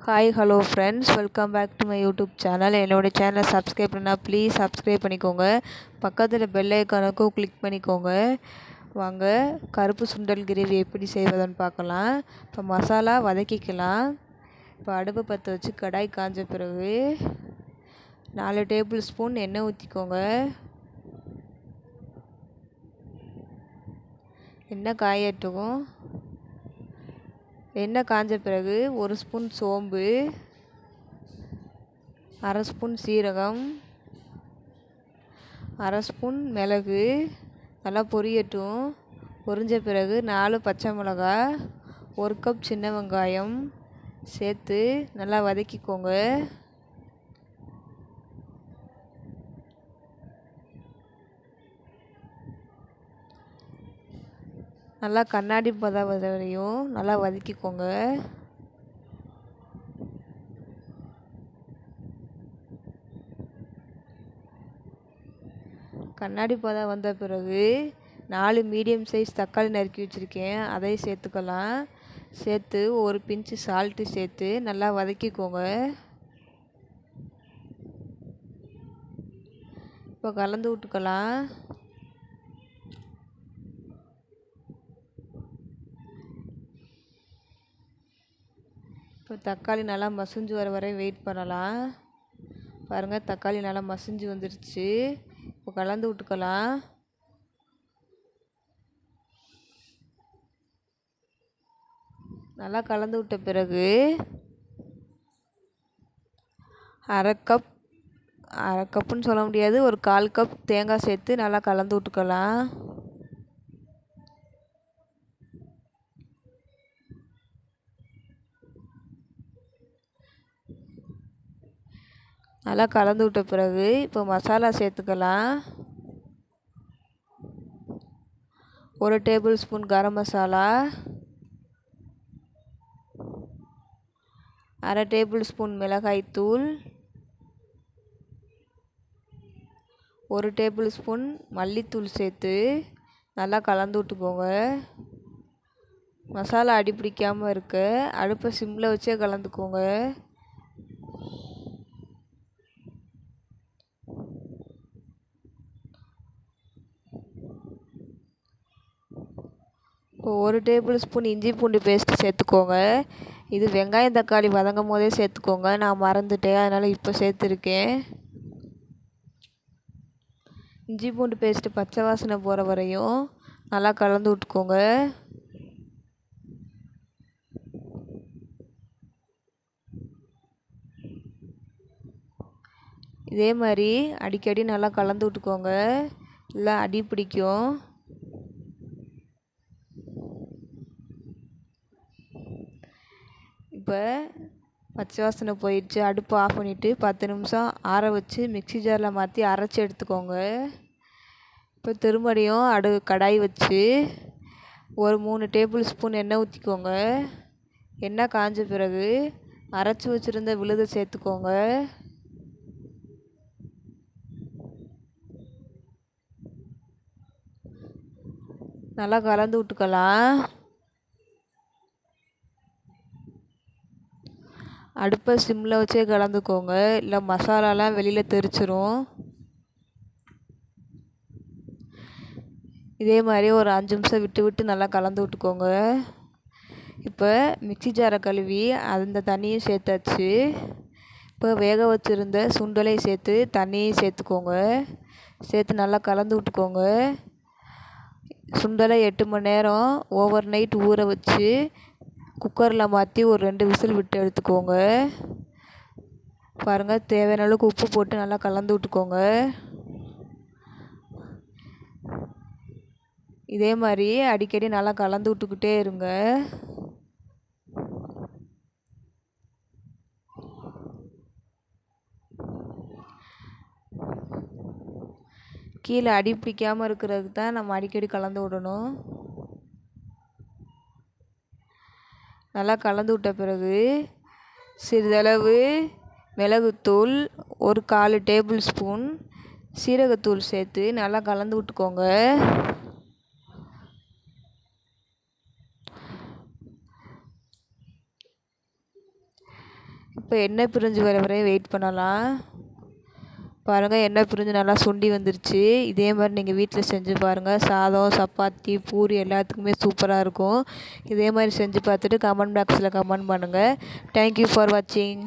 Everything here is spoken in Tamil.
Hi hello friends, welcome back to my YouTube channel. என்னோடய சேனலை சப்ஸ்கிரைப் பண்ணால் ப்ளீஸ் சப்ஸ்கிரைப் பண்ணிக்கோங்க. பக்கத்தில் பெல் ஐக்கானுக்கும் கிளிக் பண்ணிக்கோங்க. வாங்க கருப்பு சுண்டல் கிரேவி எப்படி செய்வதுன்னு பார்க்கலாம். இப்போ மசாலா வதக்கிக்கலாம். இப்போ அடுப்பை பற்ற வச்சு கடாய் காஞ்ச பிறகு 4 டேபிள் ஸ்பூன் எண்ணெய் ஊற்றிக்கோங்க. எண்ணெய் காயட்டும். எண்ணெய் காஞ்ச பிறகு 1 ஸ்பூன் சோம்பு, 1/2 ஸ்பூன் சீரகம், 1/2 ஸ்பூன் மிளகு நல்லா பொரியட்டும். பொரிஞ்ச பிறகு 4 பச்சை மிளகா, 1 கப் சின்ன வெங்காயம் சேர்த்து நல்லா வதக்கிக்கோங்க. நல்லா கண்ணாடி பதம் வரையும் நல்லா வதக்கிக்கோங்க. கண்ணாடி பதம் வந்த பிறகு 4 மீடியம் சைஸ் தக்காளி நறுக்கி வச்சுருக்கேன், அதை சேர்த்துக்கலாம். சேர்த்து ஒரு பிஞ்சு சால்ட்டு சேர்த்து நல்லா வதக்கிக்கோங்க. இப்போ கலந்து விட்டுக்கலாம். இப்போ தக்காளி நல்லா மசிஞ்சு வர வரையும் வெயிட் பண்ணலாம். பாருங்கள், தக்காளி நல்லா மசிஞ்சு வந்துடுச்சு. இப்போ கலந்து விட்டுக்கலாம். நல்லா கலந்து விட்ட பிறகு அரை கப்புன்னு சொல்ல முடியாது, ஒரு 1/4 கப் தேங்காய் சேர்த்து நல்லா கலந்து விட்டுக்கலாம். நல்லா கலந்து விட்ட பிறகு இப்போ மசாலா சேர்த்துக்கலாம். 1 table spoon garam masala, 1/2 table spoon மிளகாய்த்தூள், 1 டேபிள் ஸ்பூன் மல்லித்தூள் சேர்த்து நல்லா கலந்து விட்டுக்கோங்க. மசாலா அடி பிடிக்காமல் இருக்க அடுப்பை சிம்மில் வச்சே கலந்துக்கோங்க. இப்போ 1 டேபிள் ஸ்பூன் இஞ்சி பூண்டு பேஸ்ட்டு சேர்த்துக்கோங்க. இது வெங்காயம் தக்காளி வதங்கும் போதே சேர்த்துக்கோங்க, நான் மறந்துட்டேன், அதனால் இப்போ சேர்த்துருக்கேன். இஞ்சி பூண்டு பேஸ்ட்டு பச்சை வாசனை போகிற வரையும் நல்லா கலந்து விட்டுக்கோங்க. இதே மாதிரி அடிக்கடி நல்லா கலந்து விட்டுக்கோங்க, இல்லை அடி பிடிக்கும். இப்போ பச்சை வாசனை போயிடுச்சு. அடுப்பு ஆஃப் பண்ணிவிட்டு 10 நிமிஷம் ஆற வச்சு மிக்ஸி ஜாரில் மாற்றி அரைச்சி எடுத்துக்கோங்க. இப்போ திரும்படியும் கடாய் வச்சு ஒரு 3 டேபிள் ஸ்பூன் எண்ணெய் ஊற்றிக்கோங்க. எண்ணெய் காஞ்ச பிறகு அரைச்சி வச்சுருந்த விழுதை சேர்த்துக்கோங்க. நல்லா கலந்து விட்டுக்கலாம். அடுப்பை சிம்மில் வச்சே கலந்துக்கோங்க, இல்லை மசாலாலாம் வெளியில் தெரிச்சிரும். இதே மாதிரி ஒரு 5 நிமிஷம் விட்டு விட்டு நல்லா கலந்து விட்டுக்கோங்க. இப்போ மிக்ஸி ஜாரை கழுவி அந்த தண்ணியும் சேர்த்தாச்சு. இப்போ வேக வச்சுருந்த சுண்டலை சேர்த்து தண்ணியும் சேர்த்துக்கோங்க. சேர்த்து நல்லா கலந்து விட்டுக்கோங்க. சுண்டலை 8 மணி நேரம் ஓவர் நைட் ஊற வச்சு குக்கரில் மாற்றி ஒரு 2 விசில் விட்டு எடுத்துக்கோங்க. பாருங்கள், தேவையான அளவுக்கு உப்பு போட்டு நல்லா கலந்து விட்டுக்கோங்க. இதே மாதிரி அடிக்கடி நல்லா கலந்து விட்டுக்கிட்டே இருங்க. கீழே அடி பிடிக்காமல் இருக்கிறதுக்கு தான் நம்ம அடிக்கடி கலந்து விடணும். நல்லா கலந்து விட்ட பிறகு சிறிதளவு மிளகுத்தூள், ஒரு 1/4 டேபிள் ஸ்பூன் சீரகத்தூள் சேர்த்து நல்லா கலந்து விட்டுக்கோங்க. இப்போ எண்ணெய் பிரிஞ்சு வர வரையும் வெயிட் பண்ணலாம். பாருங்கள், எண்ணெய் பிரிஞ்சு நல்லா சுண்டி வந்துருச்சு. இதே மாதிரி நீங்கள் வீட்டில் செஞ்சு பாருங்கள். சாதம், சப்பாத்தி, பூரி எல்லாத்துக்குமே சூப்பராக இருக்கும். இதே மாதிரி செஞ்சு பார்த்துட்டு கமெண்ட் பாக்ஸில் கமெண்ட் பண்ணுங்கள். தேங்க்யூ ஃபார் வாட்சிங்.